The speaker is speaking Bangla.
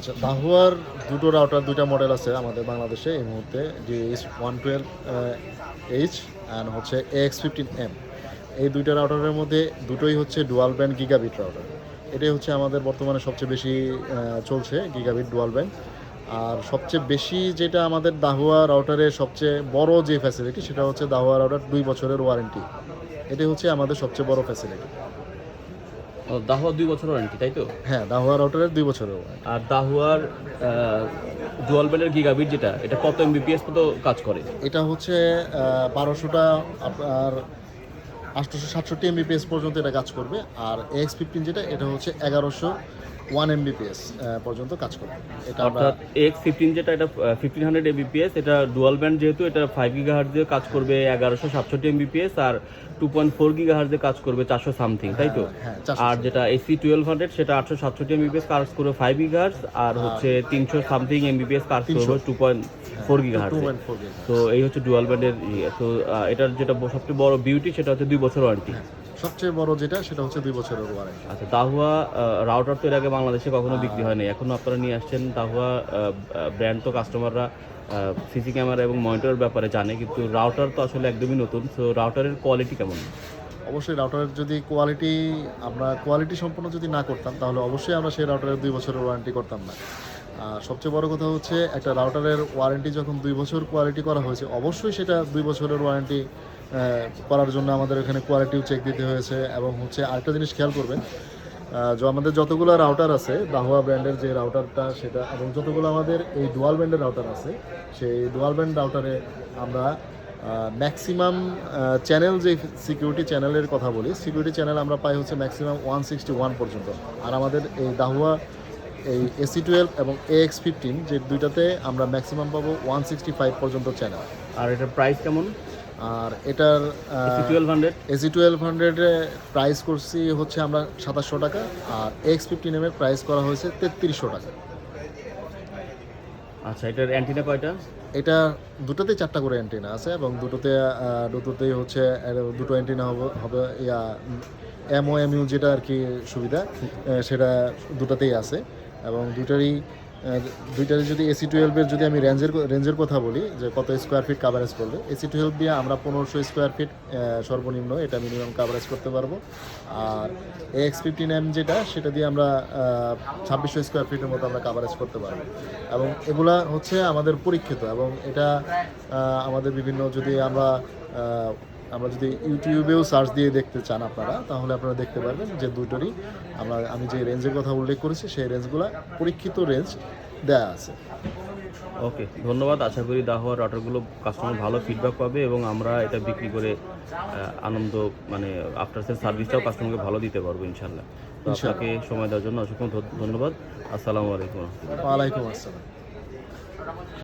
আচ্ছা, দাহুয়ার দুটো রাউটার, দুইটা মডেল আছে আমাদের বাংলাদেশে এই মুহূর্তে, DH112H অ্যান্ড হচ্ছে AX15M। এই দুইটা রাউটারের মধ্যে দুটোই হচ্ছে ডুয়াল ব্যান্ড গিগাবিট রাউটার। এটাই হচ্ছে আমাদের বর্তমানে সবচেয়ে বেশি চলছে, গিগাবিট ডুয়াল ব্যান্ড। আর সবচেয়ে বেশি যেটা আমাদের দাহুয়া রাউটারের সবচেয়ে বড় যে ফ্যাসিলিটি, সেটা হচ্ছে দাহুয়া রাউটার 2 বছরের ওয়ারেন্টি। এটাই হচ্ছে আমাদের সবচেয়ে বড় ফ্যাসিলিটি। দাহুয়ার 2 বছর ওয়ারেন্টি, তাই তো? হ্যাঁ, দাহুয়া রাউটারের 2 বছরের ওয়ারেন্টি। আর দাহুয়ার ডুয়াল ব্যান্ডের গিগাবিট যেটা, এটা কত এমবিপিএস মতো কাজ করে? এটা হচ্ছে 1200টা আপনার 867 এমবিপিএস পর্যন্ত এটা কাজ করবে। আর AX15 যেটা, এটা হচ্ছে 1101 এমবিপিএস পর্যন্ত কাজ করবে। এটা আমরা অর্থাৎ AX15 যেটা, এটা 1500 এমবিপিএস, এটা ডুয়াল ব্যান্ড যেহেতু, এটা 5 গিগাহার্টজ দিয়ে কাজ করবে 1167 এমবিপিএস, আর 2.4 গিগাহার্টজ দিয়ে কাজ করবে 400 সামথিং, তাই তো? হ্যাঁ, আর যেটা AC1200 সেটা 867 এমবিপিএস কাজ করবে 5 গিগাহার্টজ, আর হচ্ছে 300 সামথিং এমবিপিএস কাজ করবে 2.4 গিগাহার্টজ। 2.4 গিগাহার্টজ। তো এই হচ্ছে ডুয়াল ব্যান্ডের ইয়ে। তো এটার যেটা সবচেয়ে বড় বিউটি, সেটা হচ্ছে 2 বছর ওয়ারেন্টি। সবচেয়ে বড় যেটা, সেটা হচ্ছে 2 বছরের ওয়ারেন্টি। আচ্ছা, দাহুয়া রাউটার তো এর আগে বাংলাদেশে কখনো বিক্রি হয়নি, এখনো আপনারা নিয়ে আসছেন। দাহুয়া ব্র্যান্ড তো কাস্টমাররা সিসি ক্যামেরা এবং মনিটরের ব্যাপারে জানে, কিন্তু রাউটার তো আসলে একদমই নতুন। সো রাউটারের কোয়ালিটি কেমন? অবশ্যই রাউটারের যদি আমরা কোয়ালিটি সম্পন্ন যদি না করতাম, তাহলে অবশ্যই আমরা সেই রাউটারের 2 বছরের ওয়ারেন্টি করতাম না। আর সবচেয়ে বড় কথা হচ্ছে, একটা রাউটারের ওয়ারেন্টি যখন 2 বছর কোয়ালিটি করা হয়েছে, অবশ্যই সেটা 2 বছরের ওয়ারেন্টি করার জন্য আমাদের এখানে কোয়ালিটিও চেক দিতে হয়েছে। এবং হচ্ছে আরেকটা জিনিস খেয়াল করবেন, আমাদের যতগুলো রাউটার আছে দাহুয়া ব্র্যান্ডের যে রাউটারটা সেটা, এবং যতগুলো আমাদের এই ডুয়াল ব্যান্ডের রাউটার আছে, সেই ডুয়াল ব্যান্ড রাউটারে আমরা ম্যাক্সিমাম চ্যানেল, যে সিকিউরিটি চ্যানেলের কথা বলি, সিকিউরিটি চ্যানেল আমরা পাই হচ্ছে ম্যাক্সিমাম 161 পর্যন্ত। আর আমাদের এই দাহুয়া এই AC12 এবং AX15 যে দুইটাতে আমরা ম্যাক্সিমাম পাবো 165 পর্যন্ত চ্যানেল। আর এটার প্রাইস কেমন? আর এটার AC1200 AC1200 প্রাইস করছি হচ্ছে আমরা 2700 টাকা, আর AX15M এর প্রাইস করা হয়েছে 3300 টাকা। আচ্ছা, এটার অ্যান্টিনা কয়টা? এটা দুটোতেই 4টা করে অ্যান্টেনা আছে, এবং দুটোতেই হচ্ছে দুটো অ্যান্টেনা হবে MOMU যেটা আর কি সুবিধা, সেটা দুটাতেই আছে। এবং দুইটারই যদি AC12-এর যদি আমি রেঞ্জের কথা বলি, যে কত স্কোয়ার ফিট কাভারেজ করবে, AC12 দিয়ে আমরা 1500 স্কোয়ার ফিট সর্বনিম্ন এটা মিনিমাম কাভারেজ করতে পারবো। আর AX15M যেটা, সেটা দিয়ে আমরা 2600 স্কোয়ার ফিটের মতো আমরা কাভারেজ করতে পারবো। এবং এগুলা হচ্ছে আমাদের পরীক্ষিত, এবং এটা আমাদের বিভিন্ন যদি আমরা যদি ইউটিউবেও সার্চ দিয়ে দেখতে চান আপনারা, তাহলে আপনারা দেখতে পারবেন যে দুটোরই আমি যে রেঞ্জের কথা উল্লেখ করেছি, সেই রেঞ্জগুলো পরীক্ষিত রেঞ্জ দেয়া আছে। ওকে, ধন্যবাদ। আশা করি দাহুয়ার রাউটারগুলো কাস্টমার ভালো ফিডব্যাক পাবে, এবং আমরা এটা বিক্রি করে আনন্দ, মানে আফটার সেল সার্ভিসটাও কাস্টমারকে ভালো দিতে পারবো ইনশাল্লাহ। তো আপনাকে সময় দেওয়ার জন্য অসংখ্য ধন্যবাদ। আসসালামু আলাইকুম। ওয়ালাইকুম আসসালাম।